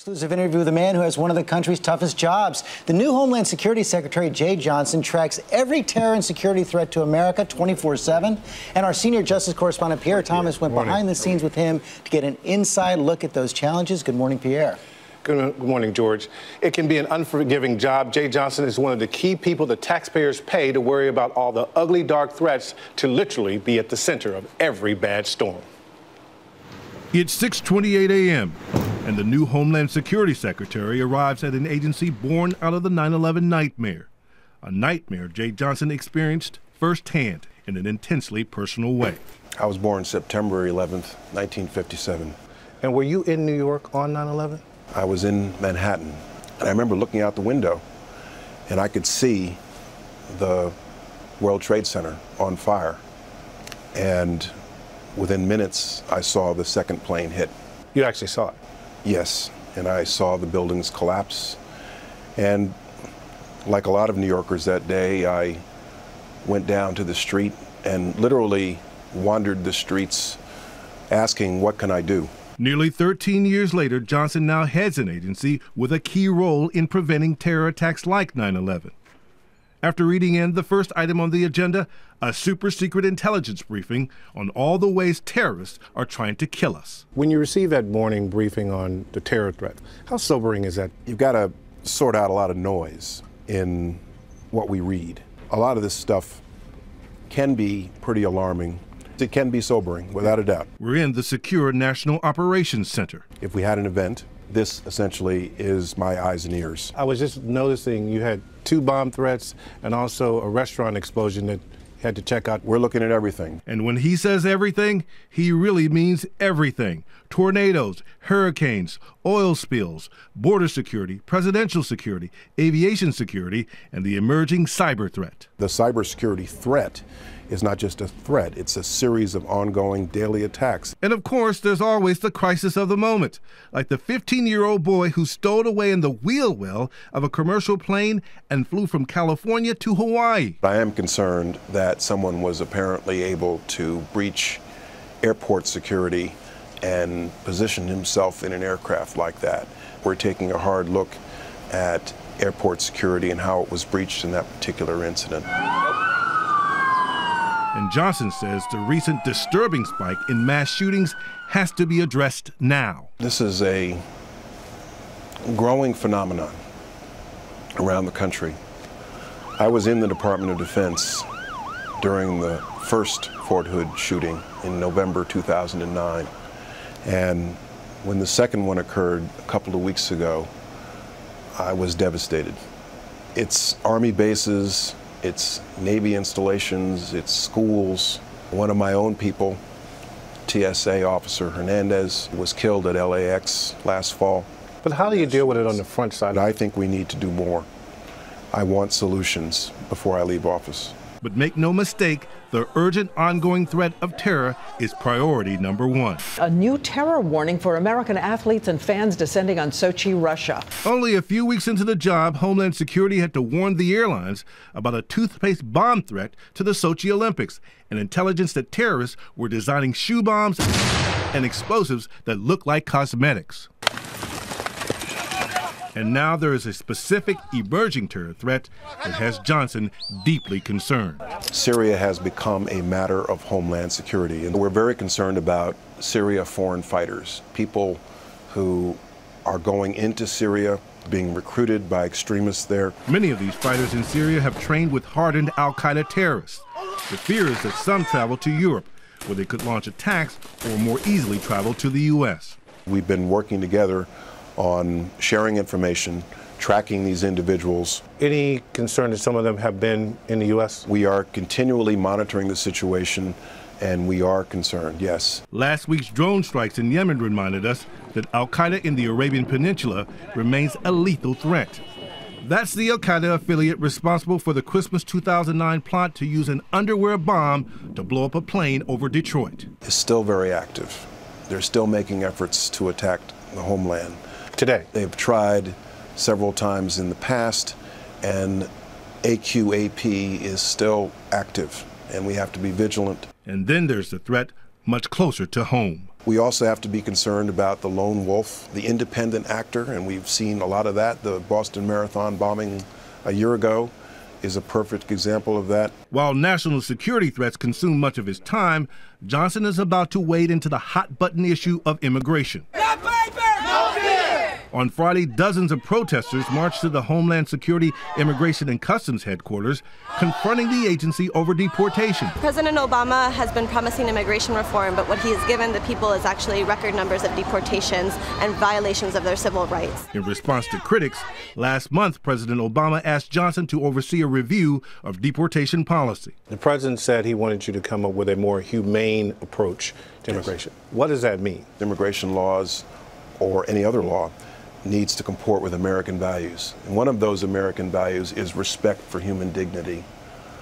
Exclusive interview with a man who has one of the country's toughest jobs. The new Homeland Security Secretary, Jeh Johnson, tracks every terror and security threat to America 24/7. And our senior justice correspondent, Pierre Thomas, went behind the scenes with him to get an inside look at those challenges. Good morning, Pierre. Good morning, George. It can be an unforgiving job. Jeh Johnson is one of the key people the taxpayers pay to worry about all the ugly, dark threats to literally be at the center of every bad storm. It's 6:28 a.m. and the new Homeland Security Secretary arrives at an agency born out of the 9/11 nightmare. A nightmare Jeh Johnson experienced firsthand in an intensely personal way. I was born September 11th, 1957. And were you in New York on 9/11? I was in Manhattan, and I remember looking out the window, and I could see the World Trade Center on fire. And within minutes, I saw the second plane hit. You actually saw it? Yes, and I saw the buildings collapse. And like a lot of New Yorkers that day, I went down to the street and literally wandered the streets asking, what can I do? Nearly 13 years later, Johnson now heads an agency with a key role in preventing terror attacks like 9/11. After reading in the first item on the agenda, a super-secret intelligence briefing on all the ways terrorists are trying to kill us. When you receive that morning briefing on the terror threat, how sobering is that? You've got to sort out a lot of noise in what we read. A lot of this stuff can be pretty alarming. It can be sobering, without a doubt. We're in the Secure National Operations Center. If we had an event, this essentially is my eyes and ears. I was just noticing you had 2 bomb threats and also a restaurant explosion that you had to check out. We're looking at everything. And when he says everything, he really means everything. Tornadoes, hurricanes, oil spills, border security, presidential security, aviation security, and the emerging cyber threat. The cybersecurity threat is not just a threat, it's a series of ongoing daily attacks. And of course, there's always the crisis of the moment, like the 15-year-old boy who stowed away in the wheel well of a commercial plane and flew from California to Hawaii. I am concerned that someone was apparently able to breach airport security and position himself in an aircraft like that. We're taking a hard look at airport security and how it was breached in that particular incident. And Johnson says the recent disturbing spike in mass shootings has to be addressed now. This is a growing phenomenon around the country. I was in the Department of Defense during the first Fort Hood shooting in November 2009. And when the second one occurred a couple of weeks ago, I was devastated. It's Army bases, it's Navy installations, it's schools. One of my own people, TSA officer Hernandez, was killed at LAX last fall. But how do you deal with it on the front side? I think we need to do more. I want solutions before I leave office. But make no mistake, the urgent ongoing threat of terror is priority number 1. A new terror warning for American athletes and fans descending on Sochi, Russia. Only a few weeks into the job, Homeland Security had to warn the airlines about a toothpaste bomb threat to the Sochi Olympics and intelligence that terrorists were designing shoe bombs and explosives that look like cosmetics. And now there is a specific emerging terror threat that has Johnson deeply concerned. Syria has become a matter of homeland security, and we're very concerned about Syria foreign fighters, people who are going into Syria, being recruited by extremists there. Many of these fighters in Syria have trained with hardened al-Qaeda terrorists. The fear is that some travel to Europe, where they could launch attacks or more easily travel to the U.S. We've been working together on sharing information, tracking these individuals. Any concern that some of them have been in the U.S.? We are continually monitoring the situation, and we are concerned, yes. Last week's drone strikes in Yemen reminded us that al-Qaeda in the Arabian Peninsula remains a lethal threat. That's the al-Qaeda affiliate responsible for the Christmas 2009 plot to use an underwear bomb to blow up a plane over Detroit. It's still very active. They're still making efforts to attack the homeland. Today, they've tried several times in the past, and AQAP is still active, and we have to be vigilant. And then there's the threat much closer to home. We also have to be concerned about the lone wolf, the independent actor, and we've seen a lot of that. The Boston Marathon bombing a year ago is a perfect example of that. While national security threats consume much of his time, Johnson is about to wade into the hot-button issue of immigration. On Friday, dozens of protesters marched to the Homeland Security, Immigration and Customs headquarters, confronting the agency over deportation. President Obama has been promising immigration reform, but what he has given the people is actually record numbers of deportations and violations of their civil rights. In response to critics, last month, President Obama asked Johnson to oversee a review of deportation policy. The president said he wanted you to come up with a more humane approach to immigration. Yes. What does that mean? Immigration laws, or any other law, needs to comport with American values. And one of those American values is respect for human dignity.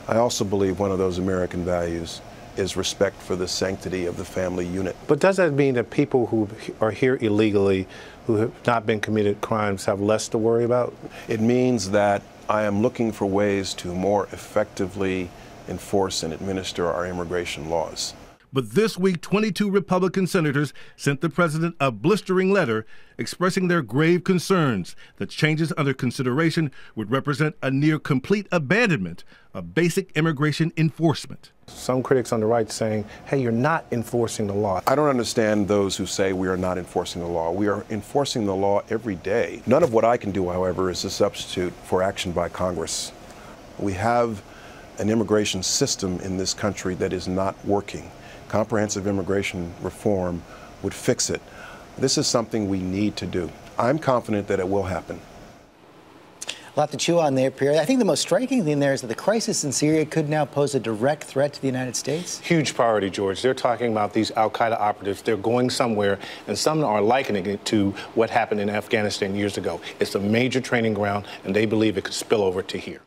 I also believe one of those American values is respect for the sanctity of the family unit. But does that mean that people who are here illegally, who have not been committed crimes, have less to worry about? It means that I am looking for ways to more effectively enforce and administer our immigration laws. But this week, 22 Republican senators sent the president a blistering letter expressing their grave concerns that changes under consideration would represent a near complete abandonment of basic immigration enforcement. Some critics on the right saying, hey, you're not enforcing the law. I don't understand those who say we are not enforcing the law. We are enforcing the law every day. None of what I can do, however, is a substitute for action by Congress. We have an immigration system in this country that is not working. Comprehensive immigration reform would fix it. This is something we need to do. I'm confident that it will happen. A lot to chew on there, Pierre. I think the most striking thing there is that the crisis in Syria could now pose a direct threat to the United States. Huge priority, George. They're talking about these al-Qaeda operatives. They're going somewhere, and some are likening it to what happened in Afghanistan years ago. It's a major training ground, and they believe it could spill over to here.